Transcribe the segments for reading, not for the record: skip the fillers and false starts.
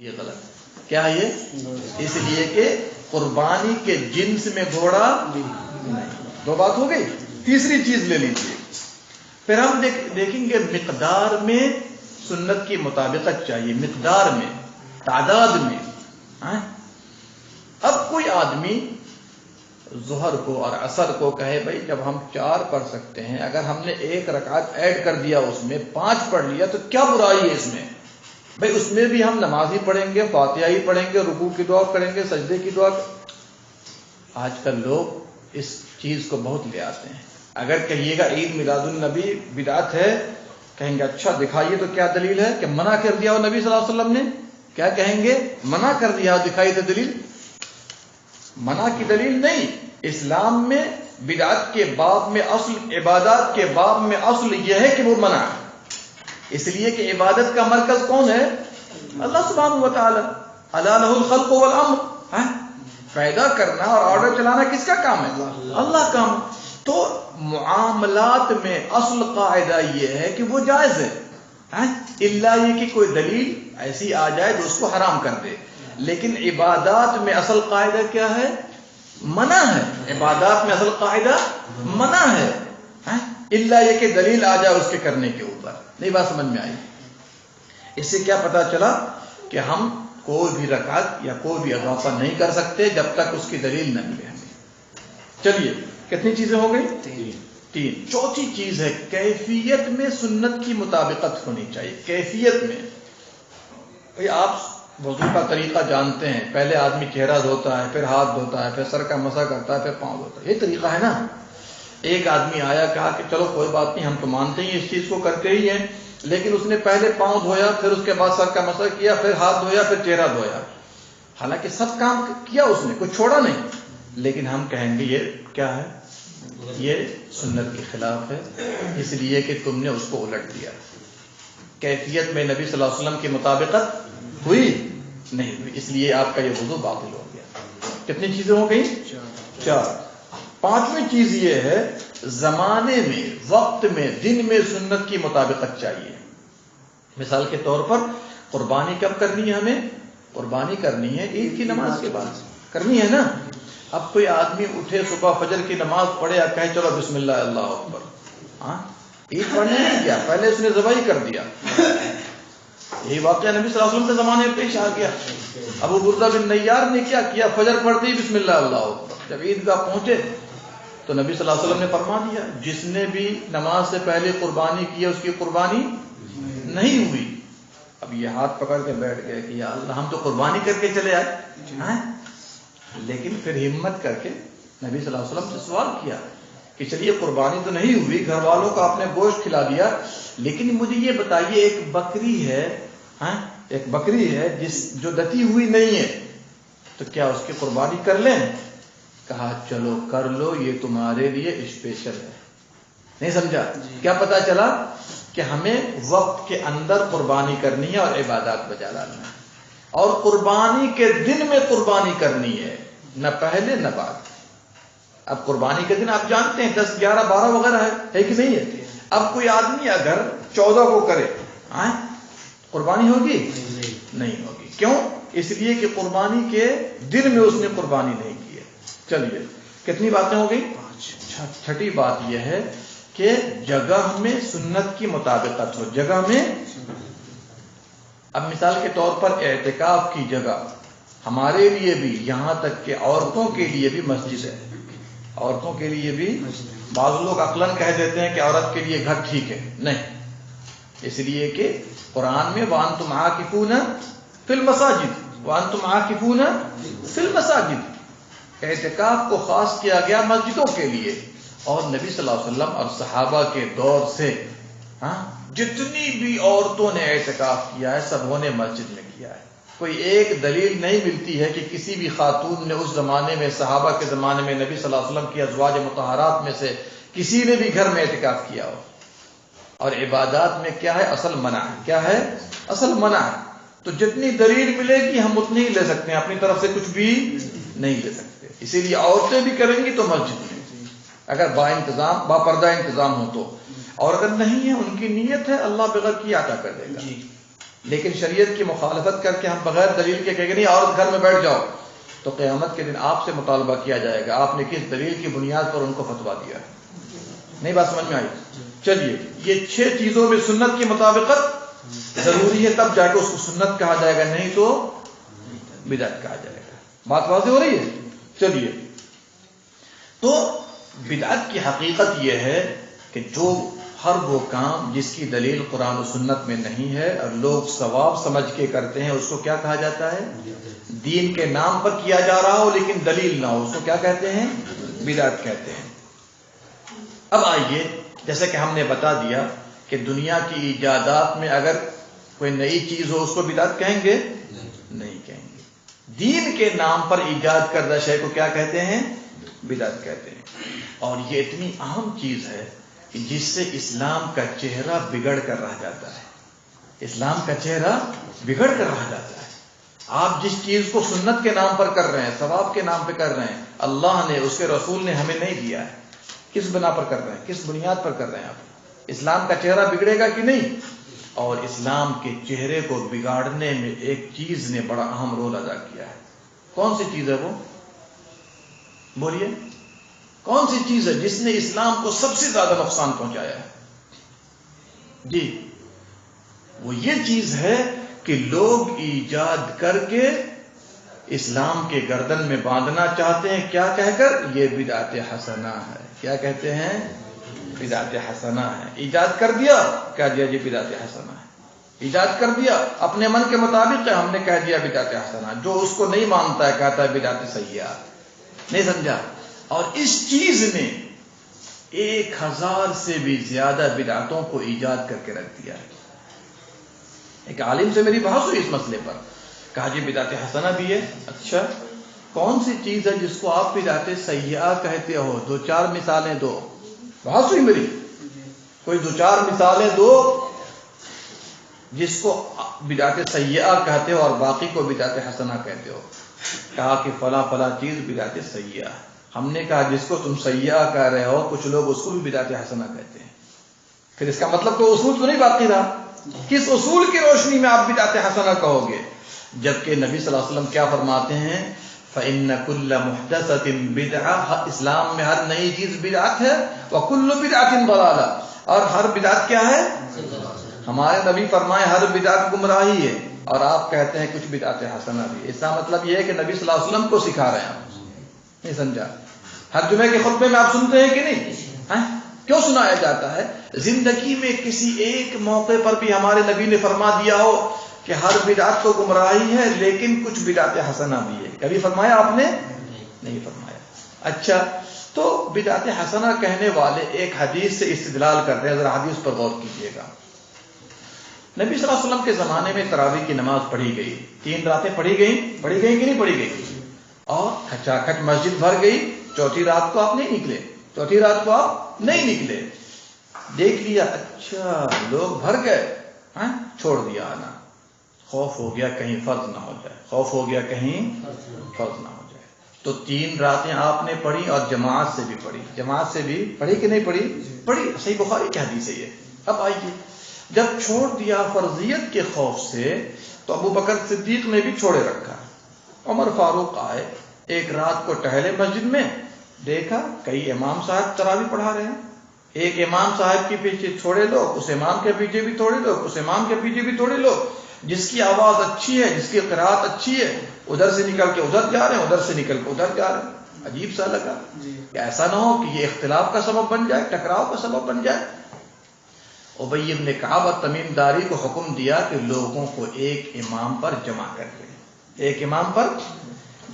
یہ غلط کیا ہے یہ؟ اس لیے کہ قربانی کے جنس میں گھوڑا نہیں. دو بات ہو گئی. تیسری چیز لے لیجیے. پھر ہم دیکھیں گے مقدار میں سنت کی مطابقت چاہیے، مقدار میں، تعداد میں. اب کوئی آدمی ظہر کو اور عصر کو کہے بھائی جب ہم 4 پڑھ سکتے ہیں، اگر ہم نے 1 رکعت ایڈ کر دیا اس میں 5 پڑھ لیا تو کیا برائی ہے اس میں؟ بھائی اس میں بھی ہم نماز ہی پڑھیں گے، فاتحہ ہی پڑھیں گے، رکوع کی دعا کریں گے، سجدے کی دعا. آج کل لوگ اس چیز کو بہت لے آتے ہیں. اگر کہیے گا عید میلاد النبی بدعت ہے، کہیں گے اچھا دکھائیے تو کیا دلیل ہے کہ منع کر دیا ہو نبی صلی اللہ علیہ وسلم نے؟ کیا کہیں گے؟ منع کر دیا ہو، دکھائیے تو دلیل. منع کی دلیل نہیں. اسلام میں بدعت کے باب میں اصل، عبادات کے باب میں اصل یہ ہے کہ وہ منع ہے. اس لیے کہ عبادت کا مرکز کون ہے؟ اللہ سبحانہ و تعالی. الا لہ الخلق والامر. پیدا کرنا اور آرڈر چلانا کس کا کام ہے؟ اللہ کا. تو معاملات میں اصل قاعدہ یہ ہے کہ وہ جائز ہے، الا یہ کہ کوئی دلیل ایسی آ جائے جو اس کو حرام کر دے. لیکن عبادات میں اصل قاعدہ کیا ہے؟ منع ہے. عبادات میں اصل قاعدہ منع ہے، الا یہ کہ دلیل آ جائے اس کے کرنے کے اوپر. نہیں بات سمجھ میں آئی؟ اس سے کیا پتا چلا کہ ہم کوئی بھی رکعت یا کوئی بھی اضافہ نہیں کر سکتے جب تک اس کی دلیل نہ ملے ہمیں. چلیے کتنی چیزیں ہو گئی؟ 3. چوتھی چیز ہے کیفیت میں سنت کی مطابقت ہونی چاہیے. کیفیت میں بھئی آپ وضو کا طریقہ جانتے ہیں، پہلے آدمی چہرہ دھوتا ہے، پھر ہاتھ دھوتا ہے، پھر سر کا مسح کرتا ہے، پھر پاؤں دھوتا ہے. یہ طریقہ ہے نا. ایک آدمی آیا کہا کہ چلو کوئی بات نہیں، ہم تو مانتے ہی اس چیز کو کرتے ہی ہیں، لیکن اس نے پہلے پاؤں دھویا، پھر اس کے بعد سر کا مسح کیا، پھر ہاتھ دھویا، پھر چہرہ دھویا. حالانکہ سب کام کیا اس نے، کچھ چھوڑا نہیں. لیکن ہم کہیں گے یہ کیا ہے؟ یہ سنت کے خلاف ہے، اس لیے کہ تم نے اس کو الٹ دیا. کیفیت میں نبی صلی اللہ علیہ وسلم کی مطابقت ہوئی نہیں ہوئی، اس لیے آپ کا یہ وضو باطل ہو گیا. کتنی چیزیں ہو گئی؟ 4. 5ویں چیز یہ ہے زمانے میں، وقت میں، دن میں سنت کی مطابقت چاہیے. مثال کے طور پر قربانی کب کرنی ہے؟ ہمیں قربانی کرنی ہے عید کی نماز کے بعد کرنی ہے نا. اب کوئی آدمی اٹھے صبح فجر کی نماز پڑھے اور کہے چلو بسم اللہ اللہ اکبر، عید پڑھنے نہیں گیا، پہلے اس نے ذبح کر دیا. یہی واقعہ نبی صلی اللہ علیہ وسلم کے زمانے میں پیش آ گیا. ابو بردہ بن نیار نے کیا کیا؟ فجر پڑھتے ہی بسم اللہ اللہ اکبر. جب عیدگاہ پہنچے تو نبی صلی اللہ علیہ وسلم نے فرما دیا جس نے بھی نماز سے پہلے قربانی کی اس کی قربانی نہیں ہوئی. اب یہ ہاتھ پکڑ کے بیٹھ گئے کہ یا اللہ ہم تو قربانی کر کے چلے آئے. لیکن پھر ہمت کر کے نبی صلی اللہ علیہ وسلم سے سوال کیا کہ چلیے قربانی تو نہیں ہوئی، گھر والوں کو آپ نے گوشت کھلا دیا، لیکن مجھے یہ بتائیے ایک بکری ہے جو دتی ہوئی نہیں ہے، تو کیا اس کی قربانی کر لیں؟ کہا چلو کر لو، یہ تمہارے لیے اسپیشل ہے. نہیں سمجھا؟ کیا پتا چلا کہ ہمیں وقت کے اندر قربانی کرنی ہے اور عبادات بجا لانا ہے، اور قربانی کے دن میں قربانی کرنی ہے، نہ پہلے نہ بعد. اب قربانی کے دن آپ جانتے ہیں 10، 11، 12 وغیرہ ہے کہ نہیں ہے. اب کوئی آدمی اگر 14 کو کرے قربانی ہوگی؟ نہیں ہوگی. کیوں؟ اس لیے کہ قربانی کے دن میں اس نے قربانی نہیں کی ہے. چلیے کتنی باتیں ہو گئی؟ 6ٹھی بات یہ ہے کہ جگہ میں سنت کی مطابقت ہو. جگہ میں، اب مثال کے طور پر اعتکاف کی جگہ ہمارے لیے بھی، یہاں تک کہ عورتوں کے لیے بھی مسجد ہے. عورتوں کے لیے بھی بعض لوگ عقلاً کہہ دیتے ہیں کہ عورت کے لیے گھر ٹھیک ہے. نہیں، اس لیے کہ قرآن میں وَأَنْتُمْ عَاكِفُونَ فِي الْمَسَاجِدِ، وَأَنْتُمْ عَاكِفُونَ فِي الْمَسَاجِدِ. اعتکاف کو خاص کیا گیا مسجدوں کے لیے، اور نبی صلی اللہ علیہ وسلم اور صحابہ کے دور سے جتنی بھی عورتوں نے اعتکاف کیا ہے سب نے مسجد میں کیا ہے. کوئی ایک دلیل نہیں ملتی ہے کہ کسی بھی خاتون نے اس زمانے میں، صحابہ کے زمانے میں، نبی صلی اللہ علیہ وسلم کی ازواج مطہرات میں سے کسی نے بھی گھر میں اعتکاف کیا ہو. اور عبادات میں کیا ہے؟ اصل منع ہے. کیا ہے؟ اصل منع ہے. تو جتنی دلیل ملے گی ہم اتنی ہی لے سکتے ہیں، اپنی طرف سے کچھ بھی نہیں لے سکتے. اسی لیے عورتیں بھی کریں گی تو مسجد میں، اگر با پردہ انتظام ہو تو. اور اگر نہیں ہے، ان کی نیت ہے، اللہ بغیر کی عطا کر دے گا. لیکن شریعت کی مخالفت کر کے ہم بغیر دلیل کے کہیں گے نہیں عورت گھر میں بیٹھ جاؤ، تو قیامت کے دن آپ سے مطالبہ کیا جائے گا آپ نے کس دلیل کی بنیاد پر ان کو فتویٰ دیا ہے؟ نہیں بات سمجھ میں آئی؟ چلیے، یہ 6 چیزوں میں سنت کی مطابقت ضروری ہے، تب جا کے اس کو سنت کہا جائے گا، نہیں تو بدعت کہا جائے گا۔ بات واضح ہو رہی ہے؟ چلیے، تو بدعت کی حقیقت یہ ہے کہ جو ہر وہ کام جس کی دلیل قرآن و سنت میں نہیں ہے اور لوگ ثواب سمجھ کے کرتے ہیں، اس کو کیا کہا جاتا ہے؟ دین کے نام پر کیا جا رہا ہو لیکن دلیل نہ ہو، اس کو کیا کہتے ہیں؟ بدعت کہتے ہیں۔ اب آئیے، جیسے کہ ہم نے بتا دیا کہ دنیا کی ایجادات میں اگر کوئی نئی چیز ہو اس کو بدعت کہیں گے؟ نہیں کہیں گے۔ دین کے نام پر ایجاد کردہ شے کو کیا کہتے ہیں؟ بدعت کہتے ہیں۔ اور یہ اتنی اہم چیز ہے کہ جس سے اسلام کا چہرہ بگڑ کر رہ جاتا ہے۔ اسلام کا چہرہ بگڑ کر رہ جاتا ہے۔ آپ جس چیز کو سنت کے نام پر کر رہے ہیں، ثواب کے نام پہ کر رہے ہیں، اللہ نے، اس کے رسول نے ہمیں نہیں دیا ہے، کس بنا پر کر رہے ہیں؟ کس بنیاد پر کر رہے ہیں آپ؟ اسلام کا چہرہ بگڑے گا کہ نہیں؟ اور اسلام کے چہرے کو بگاڑنے میں ایک چیز نے بڑا اہم رول ادا کیا ہے۔ کون سی چیز ہے وہ؟ بولیے، کون سی چیز ہے جس نے اسلام کو سب سے زیادہ نقصان پہنچایا ہے؟ جی، وہ یہ چیز ہے کہ لوگ ایجاد کر کے اسلام کے گردن میں باندھنا چاہتے ہیں، کیا کہہ کر؟ یہ بدعت حسنہ ہے۔ کیا کہتے ہیں؟ بدعت حسنہ ہے۔ ایجاد کر دیا، کہہ دیا جی بدعت حسنہ ہے۔ ایجاد کر دیا، اپنے من کے مطابق ہم نے کہہ دیا بدعت حسنہ۔ جو اس کو نہیں مانتا ہے کہتا ہے بدعت سیئہ۔ نہیں سمجھا؟ اور اس چیز نے 1000 سے بھی زیادہ بدعتوں کو ایجاد کر کے رکھ دیا ہے۔ ایک عالم سے میری بحث ہوئی اس مسئلے پر، کہا جی بدعت حسنہ بھی ہے۔ اچھا، کون سی چیز ہے جس کو آپ بدعت سیئہ کہتے ہو؟ 2-4 مثالیں دو۔ بحث ہوئی میری، کوئی 2-4 مثالیں دو جس کو بدعت سیئہ کہتے ہو اور باقی کو بدعت حسنہ کہتے ہو۔ کہا کہ فلاں فلاں چیز بدعت سیئہ۔ ہم نے کہا جس کو تم سیئہ کہہ رہے ہو کچھ لوگ اس کو بھی بدعت حسنہ کہتے ہیں، پھر اس کا مطلب کوئی اصول تو نہیں باقی رہا۔ کس اصول کی روشنی میں آپ بدعت حسنہ کہو گے؟ جبکہ نبی صلی اللہ علیہ وسلم کیا فرماتے ہیں؟ فَإِنَّ كُلَّ مُحْدَثَةٍ بِدْعَةٍ، اسلام میں ہر نئی چیز بدعت ہے، وَكُلُّ بِدْعَةٍ ضَلَالَةٍ، اور ہر بدعت کیا ہے؟ ہمارے نبی فرمائے ہر بدعت گمراہی ہے، اور آپ کہتے ہیں کچھ بدعت حسنہ بھی۔ اس کا مطلب یہ ہے کہ نبی صلی اللہ علیہ وسلم کو سکھا رہے ہیں آپ، نہیں سمجھا؟ ہر جمعے کے خطبے میں آپ سنتے ہیں کہ نہیں؟ کیوں سنایا جاتا ہے؟ زندگی میں کسی ایک موقع پر بھی ہمارے نبی نے فرما دیا ہو کہ ہر بدعت تو گمراہی ہے لیکن کچھ بدعت حسنہ بھی ہے؟ کبھی فرمایا آپ نے؟ نہیں فرمایا۔ اچھا، تو بدعت حسنہ کہنے والے ایک حدیث سے استدلال کرتے ہیں، ذرا حدیث پر غور کیجیے گا۔ نبی صلی اللہ علیہ وسلم کے زمانے میں تراویح کی نماز پڑھی گئی، 3 راتیں پڑھی گئیں کہ نہیں پڑھی گئی؟ اور کھچا کھچ مسجد بھر گئی، چوتھی رات کو آپ نہیں نکلے، چوتھی رات کو آپ نہیں نکلے، دیکھ لیا اچھا لوگ بھر گئے، چھوڑ دیا آنا، خوف ہو گیا کہیں فرض نہ ہو جائے، خوف ہو گیا کہیں فرض نہ ہو جائے، تو 3 راتیں آپ نے پڑھی اور جماعت سے بھی پڑھی۔ جماعت سے بھی پڑھی کہ نہیں پڑھی؟ پڑھی، صحیح بخاری کی حدیث ہے یہ۔ اب آئیے، جب چھوڑ دیا فرضیت کے خوف سے تو ابو بکر صدیق نے بھی چھوڑے رکھا۔ عمر فاروق آئے، ایک رات کو ٹہلے مسجد میں، دیکھا کئی امام صاحب تراویح پڑھا رہے ہیں، ایک امام صاحب کے پیچھے تھوڑے لوگ، اس امام کے پیچھے بھی تھوڑے لوگ، اس امام کے پیچھے بھی تھوڑے لوگ، جس کی آواز اچھی ہے، جس کی قرات اچھی ہے، ادھر سے نکل کے ادھر جا رہے ہیں، ادھر سے نکل کے ادھر جا رہے ہیں۔ عجیب سا لگا کہ ایسا نہ ہو کہ یہ اختلاف کا سبب بن جائے، ٹکراؤ کا سبب بن جائے۔ ابی بن کعب تمیم داری کو حکم دیا کہ لوگوں کو ایک امام پر جمع کر دیں، ایک امام پر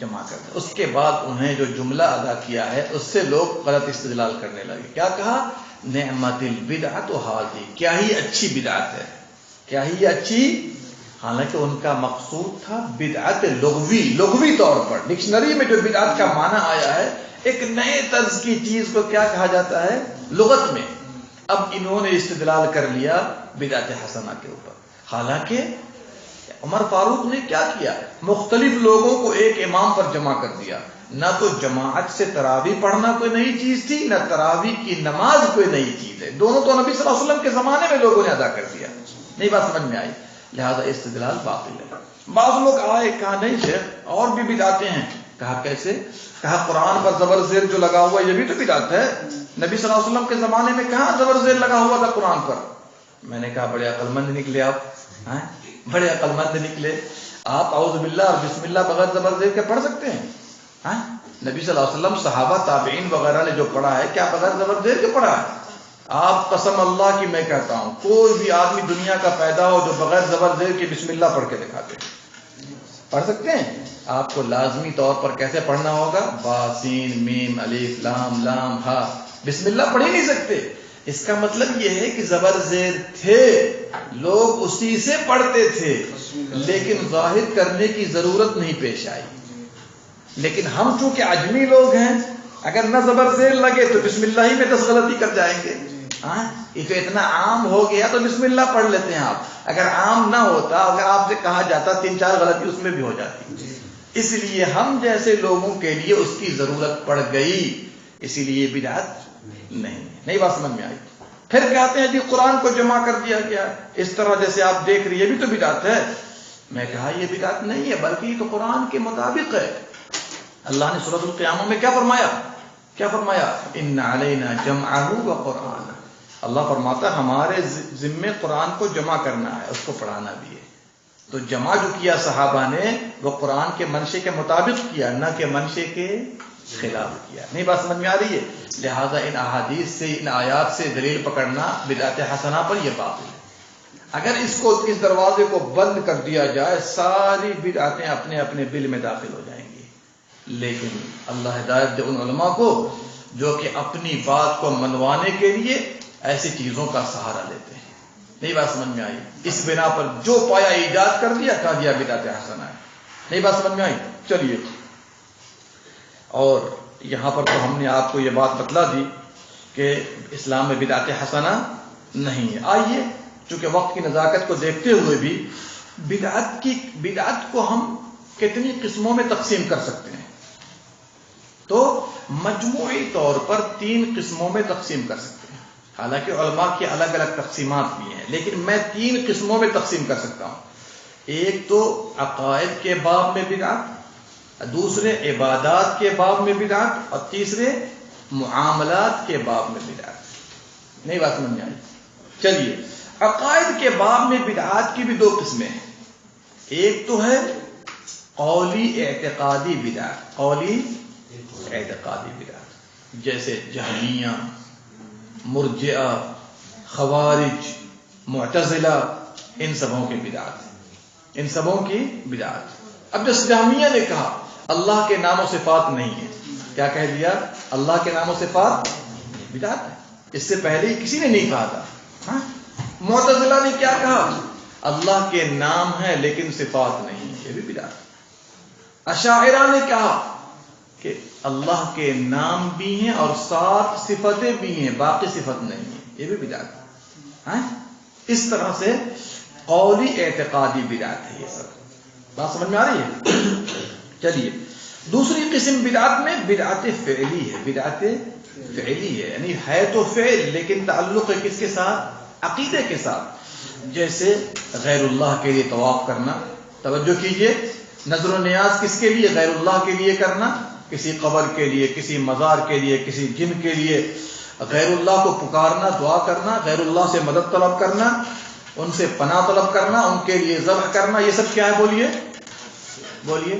جمع کر دیں۔ اس کے بعد انہیں جو جملہ ادا کیا ہے اس سے لوگ غلط استدلال کرنے لگے۔ کیا کہا؟ نعمت البدعۃ ھذہ، کیا ہی اچھی بدعت ہے، کیا ہی اچھی، حالانکہ ان کا مقصود تھا بدعت لغوی طور پر۔ ڈکشنری میں جو بدعت کا معنی آیا ہے، ایک نئے طرز کی چیز کو کیا کہا جاتا ہے لغت میں۔ اب انہوں نے استدلال کر لیا بدعت حسنہ کے اوپر، حالانکہ عمر فاروق نے کیا کیا؟ مختلف لوگوں کو ایک امام پر جمع کر دیا۔ نہ تو جماعت سے تراویح پڑھنا کوئی نئی چیز تھی، نہ تراویح کی نماز کوئی نئی چیز ہے، دونوں تو نبی صلی اللہ علیہ وسلم کے زمانے میں لوگوں نے ادا کر دیا۔ نہیں بات سمجھ میں آئی؟ لہذا استدلال باطل ہے۔ بعض لوگ آئے کہا نہیں شیخ اور بھی بدعتیں ہیں، کہا کیسے؟ کہا قرآن پر زبر زیر جو لگا ہوا یہ بھی تو بدعت ہے، نبی صلی اللہ علیہ وسلم کے زمانے میں کہاں زبر زیر لگا ہوا تھا قرآن پر؟ میں نے کہا بڑے عقل مند نکلے آپ، بڑے عقل مند نکلے آپ، اعوذ باللہ اور بسم اللہ بغیر زبر زیر کے پڑھ سکتے ہیں؟ نبی صلی اللہ علیہ وسلم، صحابہ، تابعین وغیرہ نے جو پڑھا ہے کیا بغیر زبر زیر کے پڑھا ہے؟ آپ قسم اللہ کی میں کہتا ہوں کوئی بھی آدمی دنیا کا پیدا ہو جو بغیر زبر زیر کے بسم اللہ پڑھ کے دکھاتے ہیں، پڑھ سکتے ہیں؟ آپ کو لازمی طور پر کیسے پڑھنا ہوگا؟ با سین میم الف لام لام ہا، بسم اللہ پڑھ ہی نہیں سکتے۔ اس کا مطلب یہ ہے کہ زبر زیر تھے، لوگ اسی سے پڑھتے تھے، لیکن ظاہر کرنے کی ضرورت نہیں پیش آئی۔ لیکن ہم چونکہ عجمی لوگ ہیں، اگر نہ زبر زیر لگے تو بسم اللہ ہی میں 10 غلطی کر جائیں گے۔ یہ تو اتنا عام ہو گیا تو بسم اللہ پڑھ لیتے ہیں آپ، اگر عام نہ ہوتا، اگر آپ سے کہا جاتا 3-4 غلطی اس میں بھی ہو جاتی۔ اس لیے ہم جیسے لوگوں کے لیے اس کی ضرورت پڑ گئی، اسی لیے بدعت نہیں بات سمجھ میں آئی۔ پھر کہتے ہیں جی قرآن کو جمع کر دیا گیا اس طرح جیسے آپ دیکھ رہی، یہ بھی تو بدعت ہے۔ میں کہا یہ بدعت نہیں ہے بلکہ یہ تو قرآن کے مطابق ہے۔ اللہ نے سورۃ القیامہ میں کیا فرمایا؟ ان علینا جمعہ و قرآن، اللہ فرماتا ہے ہمارے ذمے قرآن کو جمع کرنا ہے، اس کو پڑھانا بھی ہے۔ تو جمع جو کیا صحابہ نے وہ قرآن کے منشے کے مطابق کیا، نہ کہ منشے کے خلاف کیا۔ نہیں بات سمجھ میں آ رہی ہے؟ لہذا ان احادیث سے، ان آیات سے دلیل پکڑنا بدعت حسنہ پر یہ باطل ہے۔ اگر اس دروازے کو بند کر دیا جائے ساری بدعتیں اپنے اپنے بل میں داخل ہو جائیں گی۔ لیکن اللہ ہدایت دے ان علماء کو جو کہ اپنی بات کو منوانے کے لیے ایسی چیزوں کا سہارا لیتے ہیں۔ نہیں بات سمجھ میں آئی؟ اس بنا پر جو پایا ایجاد کر دیا، کہا دیا بدعت حسنہ ہے۔ نہیں بات سمجھ میں آئی؟ چلیے، اور یہاں پر تو ہم نے آپ کو یہ بات بتلا دی کہ اسلام میں بدعت حسنہ نہیں ہے۔ آئیے چونکہ وقت کی نزاکت کو دیکھتے ہوئے بھی بدعت کو ہم کتنی قسموں میں تقسیم کر سکتے ہیں؟ تو مجموعی طور پر 3 قسموں میں تقسیم کر سکتے ہیں۔ حالانکہ علماء کی الگ الگ تقسیمات بھی ہیں، لیکن میں 3 قسموں میں تقسیم کر سکتا ہوں۔ ایک تو عقائد کے باب میں بدعت، دوسرے عبادات کے باب میں بدعت، اور تیسرے معاملات کے باب میں بدعت۔ نہیں بات سمجھ میں آئی؟ چلیے، عقائد کے باب میں بدعات کی بھی 2 قسمیں ہیں۔ ایک تو ہے قولی اعتقادی بدعت، قولی اعتقادی بدعت، جیسے جہمیہ، مرجئہ، خوارج، معتزلہ، ان سبوں کی بدعت۔ اب جس جہمیہ نے کہا اللہ کے نام و صفات نہیں ہے، کیا کہہ دیا؟ اللہ کے نام و صفات بدعت ہے، اس سے پہلے کسی نے نہیں کہا تھا۔ معتزلہ نے کیا کہا؟ اللہ کے نام ہے لیکن صفات نہیں، یہ بھی بدعت ہے۔ اشاعرہ نے کہا کہ اللہ کے نام بھی ہیں اور 7 صفتیں بھی ہیں، باقی صفت نہیں ہے، یہ بھی بدعت ہے۔ اس طرح سے قولی اعتقادی بدعت ہے۔ یہ سب بات سمجھ میں آ رہی ہے؟ چلیے، دوسری قسم بدعت میں بدعت فعلی ہے۔ بدعت فعلی ہے یعنی ہے تو فعل لیکن تعلق ہے کس کے ساتھ؟ عقیدے کے ساتھ۔ جیسے غیر اللہ کے لیے طواف کرنا، توجہ کیجئے، نظر و نیاز کس کے لیے؟ غیر اللہ کے لیے کرنا، کسی قبر کے لیے، کسی مزار کے لیے، کسی جن کے لیے، غیر اللہ کو پکارنا، دعا کرنا، غیر اللہ سے مدد طلب کرنا، ان سے پناہ طلب کرنا، ان کے لیے ذبح کرنا، یہ سب کیا ہے؟ بولیے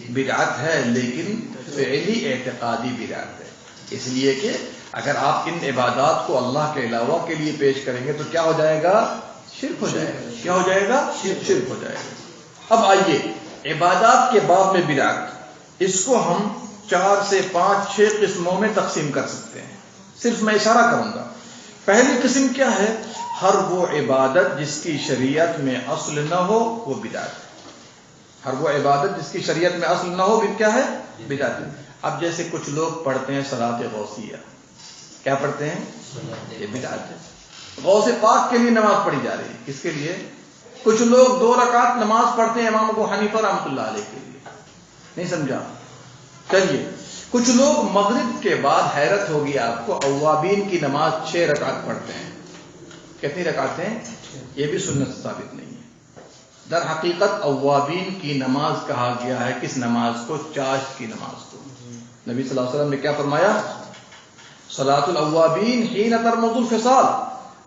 بدعت ہے، لیکن فعلی اعتقادی بدعت ہے۔ اس لیے کہ اگر آپ ان عبادات کو اللہ کے علاوہ کے لیے پیش کریں گے تو کیا ہو جائے گا؟ شرک ہو جائے گا۔ کیا ہو جائے گا؟ شرک ہو جائے گا۔ اب آئیے عبادات کے باب میں بدعت، اس کو ہم 4 سے 5 6 قسموں میں تقسیم کر سکتے ہیں، صرف میں اشارہ کروں گا۔ پہلی قسم کیا ہے؟ ہر وہ عبادت جس کی شریعت میں اصل نہ ہو وہ بدعت ہے۔ ہر وہ عبادت جس کی شریعت میں اصل نہ ہو کیا ہے؟ بدعت ہے۔ اب جیسے کچھ لوگ پڑھتے ہیں صلاۃ غوثیہ، کیا پڑھتے ہیں؟ یہ بدعت ہے۔ غوث پاک کے لیے نماز پڑھی جا رہی ہے، کس کے لیے؟ کچھ لوگ 2 رکعت نماز پڑھتے ہیں امام ابو حنیفہ رحمۃ اللہ علیہ کے لیے، نہیں سمجھا؟ چلیے، کچھ لوگ مغرب کے بعد، حیرت ہوگی آپ کو، اوابین کی نماز 6 رکعت پڑھتے ہیں۔ کتنی رکعتیں؟ یہ بھی سنت ثابت نہیں ہے۔ در حقیقت اوابین کی نماز کہا گیا ہے کس نماز کو؟ چاشت کی نماز کو۔ نبی صلی اللہ علیہ وسلم نے کیا فرمایا؟ صلاۃ الاوابین حین ترمض الفصال،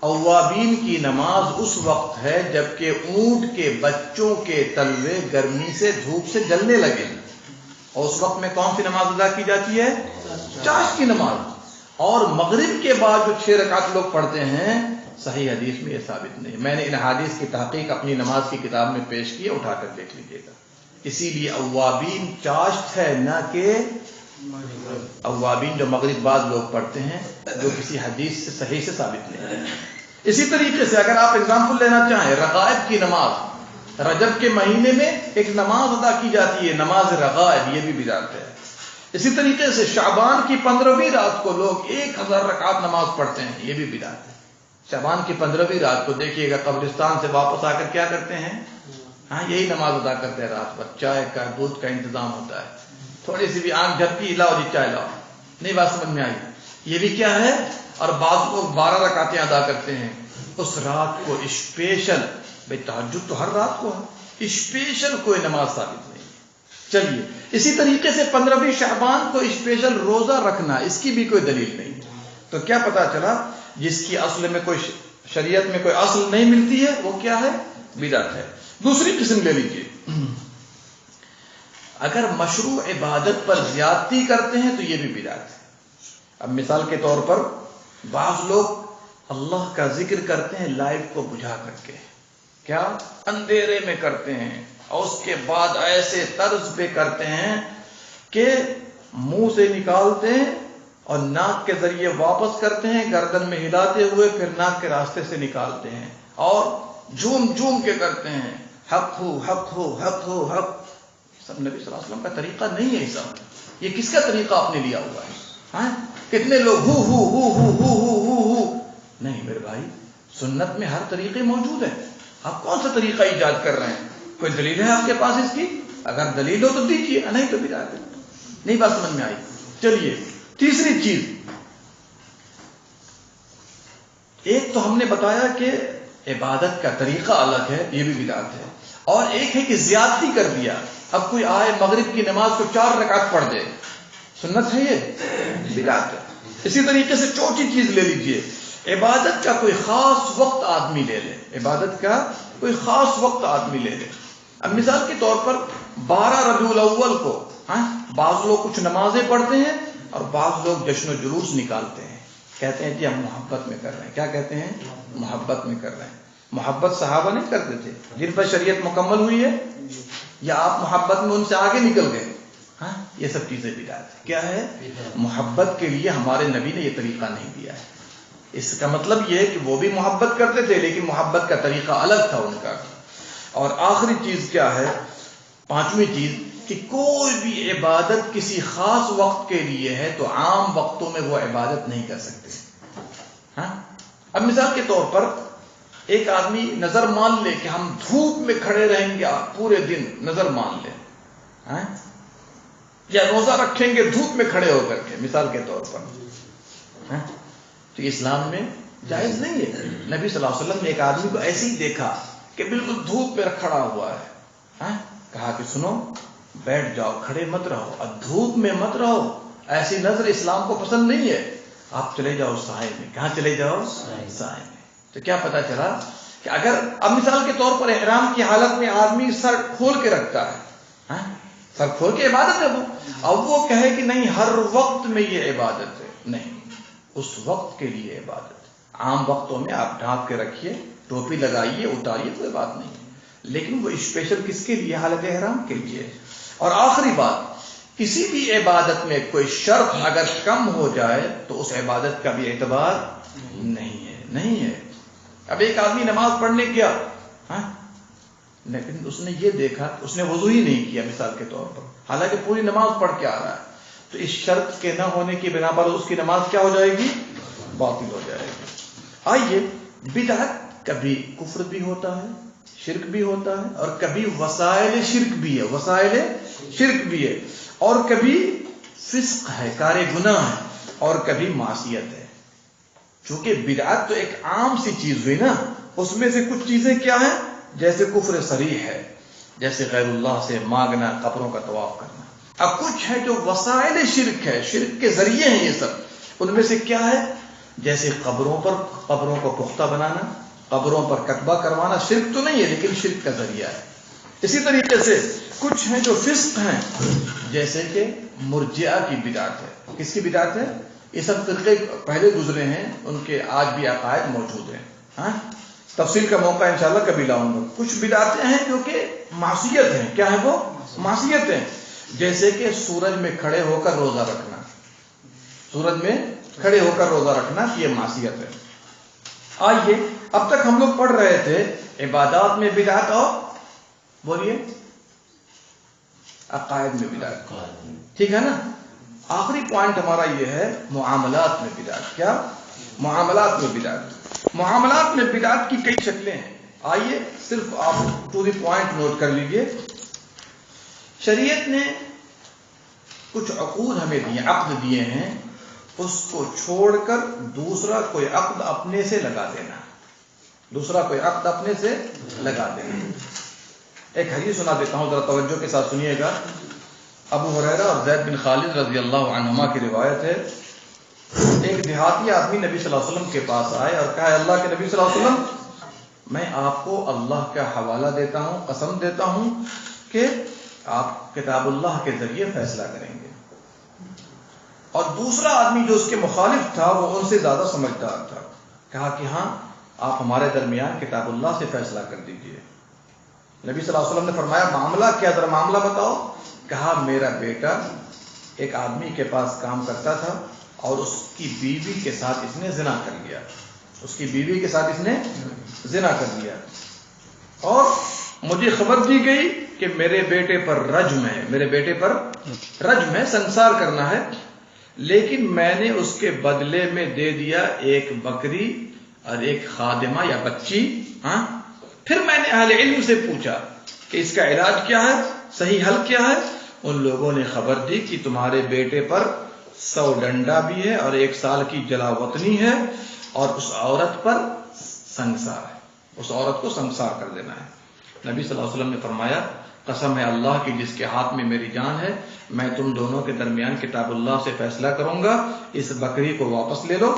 اوابین کی نماز اس وقت ہے جبکہ اونٹ کے بچوں کے تلوے گرمی سے دھوپ سے جلنے لگے، اور اس وقت میں کون سی نماز ادا کی جاتی ہے؟ چاشت کی نماز۔ اور مغرب کے بعد جو 6 رکعت لوگ پڑھتے ہیں، صحیح حدیث میں یہ ثابت نہیں۔ میں نے ان حدیث کی تحقیق اپنی نماز کی کتاب میں پیش کی ہے، اٹھا کر دیکھ لیجیے گا۔ اسی لیے اوابین چاشت ہے، نہ کہ اوابین جو مغرب بعد لوگ پڑھتے ہیں، جو کسی حدیث سے صحیح سے ثابت نہیں ہے۔ اسی طریقے سے اگر آپ اگزامپل لینا چاہیں، رغائب کی نماز، رجب کے مہینے میں ایک نماز ادا کی جاتی ہے، نماز رغائب، یہ بھی بدعت ہے۔ اسی طریقے سے شعبان کی 15ویں رات کو لوگ 1000 رکعت نماز پڑھتے ہیں، یہ بھی بدعت ہے۔ شعبان کی 15ویں رات کو دیکھیے گا قبرستان سے واپس آ کر کیا کرتے ہیں؟ ہاں، یہی نماز ادا کرتے ہیں رات بھر، چائے کا دودھ کا انتظام ہوتا ہے، تھوڑی سی بھی آنکھ جھپکی، لاؤ جی چائے لاؤ، نہیں بات سمجھ میں آئی؟ یہ بھی کیا ہے؟ اور بعض لوگ 12 رکعتیں ادا کرتے ہیں اس رات کو اسپیشل۔ بھائی تہجد تو ہر رات کو ہے، اسپیشل کوئی نماز ثابت نہیں۔ چلیے، اسی طریقے سے 15ویں شعبان کو اسپیشل روزہ رکھنا، اس کی بھی کوئی دلیل نہیں۔ تو کیا پتا چلا؟ جس کی اصل میں کوئی شریعت میں کوئی اصل نہیں ملتی ہے، وہ کیا ہے؟ بدعت ہے۔ دوسری قسم لے لیجیے، اگر مشروع عبادت پر زیادتی کرتے ہیں تو یہ بھی بدعت ہے۔ اب مثال کے طور پر بعض لوگ اللہ کا ذکر کرتے ہیں لائٹ کو بجھا کر کے، کیا اندھیرے میں کرتے ہیں، اور اس کے بعد ایسے طرز پہ کرتے ہیں کہ منہ سے نکالتے ہیں اور ناک کے ذریعے واپس کرتے ہیں، گردن میں ہلاتے ہوئے پھر ناک کے راستے سے نکالتے ہیں، اور جھوم جھوم کے کرتے ہیں، حق ہو حق ہو حق ہو حق۔ سب نبی صلی اللہ علیہ وسلم کا طریقہ نہیں ہے، سب یہ کس کا طریقہ آپ نے لیا ہوا ہے؟ ہاں، کتنے لوگ ہو ہو ہو ہو ہو ہو ہو ہو۔ نہیں میرے بھائی، سنت میں ہر طریقے موجود ہیں، آپ کون سا طریقہ ایجاد کر رہے ہیں؟ کوئی دلیل ہے آپ کے پاس اس کی؟ اگر دلیل ہو تو دیجیے، نہیں تو بدعت ہے۔ نہیں بات سمجھ میں آئی؟ چلیے، تیسری چیز، ایک تو ہم نے بتایا کہ عبادت کا طریقہ الگ ہے، یہ بھی بدعت ہے، اور ایک ہے کہ زیادتی کر دیا۔ اب کوئی آئے مغرب کی نماز کو 4 رکعت پڑھ دے، سنت ہے یہ؟ بدعت ہے۔ اسی طریقے سے چوتھی چیز لے لیجئے، عبادت کا کوئی خاص وقت آدمی لے لے، عبادت کا کوئی خاص وقت آدمی لے لے۔ اب مثال کے طور پر 12 ربیع الاول کو بعض لوگ کچھ نمازیں پڑھتے ہیں اور بعض لوگ جشن و جلوس نکالتے ہیں، کہتے ہیں کہ ہم محبت میں کر رہے ہیں۔ کیا کہتے ہیں؟ محبت میں کر رہے ہیں۔ محبت صحابہ نہیں کرتے تھے جن پر شریعت مکمل ہوئی ہے، یا آپ محبت میں ان سے آگے نکل گئے؟ ہاں، یہ سب چیزیں بدعت ہے۔ کیا ہے؟ محبت کے لیے ہمارے نبی نے یہ طریقہ نہیں دیا ہے۔ اس کا مطلب یہ ہے کہ وہ بھی محبت کرتے تھے لیکن محبت کا طریقہ الگ تھا ان کا۔ اور آخری چیز کیا ہے؟ 5ویں چیز، کہ کوئی بھی عبادت کسی خاص وقت کے لیے ہے تو عام وقتوں میں وہ عبادت نہیں کر سکتے۔ ہاں، اب مثال کے طور پر ایک آدمی نظر مان لے کہ ہم دھوپ میں کھڑے رہیں گے پورے دن، نظر مان لے، ہاں، یا روزہ رکھیں گے دھوپ میں کھڑے ہو کر کے، مثال کے طور پر، ہاں، تو اسلام میں جائز نہیں ہے۔ نبی صلی اللہ علیہ وسلم نے ایک آدمی کو ایسے ہی دیکھا کہ بالکل دھوپ میں کھڑا ہوا ہے، ہاں، کہا کہ سنو، بیٹھ جاؤ، کھڑے مت رہو، اور دھوپ میں مت رہو، ایسی نظر اسلام کو پسند نہیں ہے، آپ چلے جاؤ سائے میں۔ کہاں چلے جاؤ؟ سائے میں۔ تو کیا پتا چلا کہ اگر اب مثال کے طور پر احرام کی حالت میں آدمی سر کھول کے رکھتا ہے، ہاں، سر کھول کے عبادت ہے وہ، اب وہ کہے کہ نہیں ہر وقت میں یہ عبادت ہے، نہیں، اس وقت کے لیے عبادت۔ عام وقتوں میں آپ ڈھانپ کے رکھیے، ٹوپی لگائیے، اتاریے، کوئی بات نہیں، لیکن وہ اسپیشل کس کے لیے؟ حالت احرام کے لیے۔ اور آخری بات، کسی بھی عبادت میں کوئی شرط اگر کم ہو جائے تو اس عبادت کا بھی اعتبار نہیں ہے، نہیں ہے۔ اب ایک آدمی نماز پڑھنے گیا، ہاں، لیکن اس نے یہ دیکھا، اس نے وضو ہی نہیں کیا مثال کے طور پر، حالانکہ پوری نماز پڑھ کے آ رہا ہے، تو اس شرط کے نہ ہونے کی بنا پر اس کی نماز کیا ہو جائے گی؟ باطل ہو جائے گی۔ آئیے، بدعت کبھی کفر بھی ہوتا ہے، شرک بھی ہوتا ہے، اور کبھی وسائل شرک بھی ہے، وسائل شرک بھی ہے، اور کبھی فسق ہے، کار گناہ ہے، اور کبھی معصیت ہے۔ چونکہ بدعت تو ایک عام سی چیز ہوئی نا، اس میں سے کچھ چیزیں کیا ہیں؟ جیسے کفر صریح ہے، جیسے غیر اللہ سے مانگنا، قبروں کا طواف کرنا. اب کچھ ہے جو وسائل شرک ہے، شرک کے ذریعے ہیں یہ سب. ان میں سے کیا ہے؟ جیسے قبروں کو پختہ بنانا، قبروں پر کتبہ کروانا. شرک تو نہیں ہے لیکن شرک کا ذریعہ ہے. اسی طریقے سے کچھ ہیں جو فسق ہیں، جیسے کہ مرجئہ کی بدعت ہے. کس کی بدعت ہے؟ یہ سب فرقے پہلے گزرے ہیں، ان کے آج بھی عقائد موجود ہیں. ہاں، تفصیل کا موقع انشاءاللہ کبھی لاؤں گا. کچھ بدعتیں ہیں جو کہ معصیت ہیں. کیا ہے وہ؟ معصیت ہیں. جیسے کہ سورج میں کھڑے ہو کر روزہ رکھنا. سورج میں کھڑے ہو کر روزہ رکھنا یہ معصیت ہے. آئیے، اب تک ہم لوگ پڑھ رہے تھے عبادات میں بدعت اور بولیے عقائد میں بدعت. ٹھیک ہے نا؟ آخری پوائنٹ ہمارا یہ ہے معاملات میں بدعت. کیا؟ معاملات میں بدعت. معاملات میں بدعت کی کئی شکلیں ہیں. آئیے صرف آپ ٹو دی پوائنٹ نوٹ کر لیجئے. شریعت نے کچھ عقود ہمیں دیے، عقد دیے ہیں، اس کو چھوڑ کر دوسرا کوئی عقد اپنے سے لگا دینا. دوسرا کوئی عقد اپنے سے لگا دینا. ایک حدیث سنا دیتا ہوں، ذرا توجہ کے ساتھ سنیے گا. ابو ہریرہ اور زید بن خالد رضی اللہ عنہما کی روایت ہے. ایک دیہاتی آدمی نبی صلی اللہ علیہ وسلم کے پاس آئے اور کہا، اللہ کے نبی صلی اللہ علیہ وسلم، میں آپ کو اللہ کا حوالہ دیتا ہوں، قسم دیتا ہوں کہ آپ کتاب اللہ کے ذریعے فیصلہ کریں گے. اور دوسرا آدمی جو اس کے مخالف تھا وہ ان سے زیادہ سمجھدار تھا. کہا کہ ہاں، آپ ہمارے درمیان کتاب اللہ سے فیصلہ کر دیجئے. نبی صلی اللہ علیہ وسلم نے فرمایا، معاملہ کیا؟ ذرا معاملہ بتاؤ. کہا، میرا بیٹا ایک آدمی کے پاس کام کرتا تھا اور اس کی بیوی کے ساتھ اس نے زنا کر لیا. اس کی بیوی کے ساتھ اس نے زنا کر لیا اور مجھے خبر دی گئی کہ میرے بیٹے پر رجم ہے. میرے بیٹے پر رجم ہے، سنسار کرنا ہے. لیکن میں نے اس کے بدلے میں دے دیا ایک بکری اور ایک خادمہ یا بچی. ہاں، پھر میں نے اہل علم سے پوچھا کہ اس کا علاج کیا ہے، صحیح حل کیا ہے. ان لوگوں نے خبر دی کہ تمہارے بیٹے پر 100 ڈنڈا بھی ہے اور 1 سال کی جلا وطنی ہے اور اس عورت پر سنگسار ہے. اس عورت کو سنگسار کر دینا ہے. نبی صلی اللہ علیہ وسلم نے فرمایا، قسم ہے اللہ کی جس کے ہاتھ میں میری جان ہے، میں تم دونوں کے درمیان کتاب اللہ سے فیصلہ کروں گا. اس بکری کو واپس لے لو.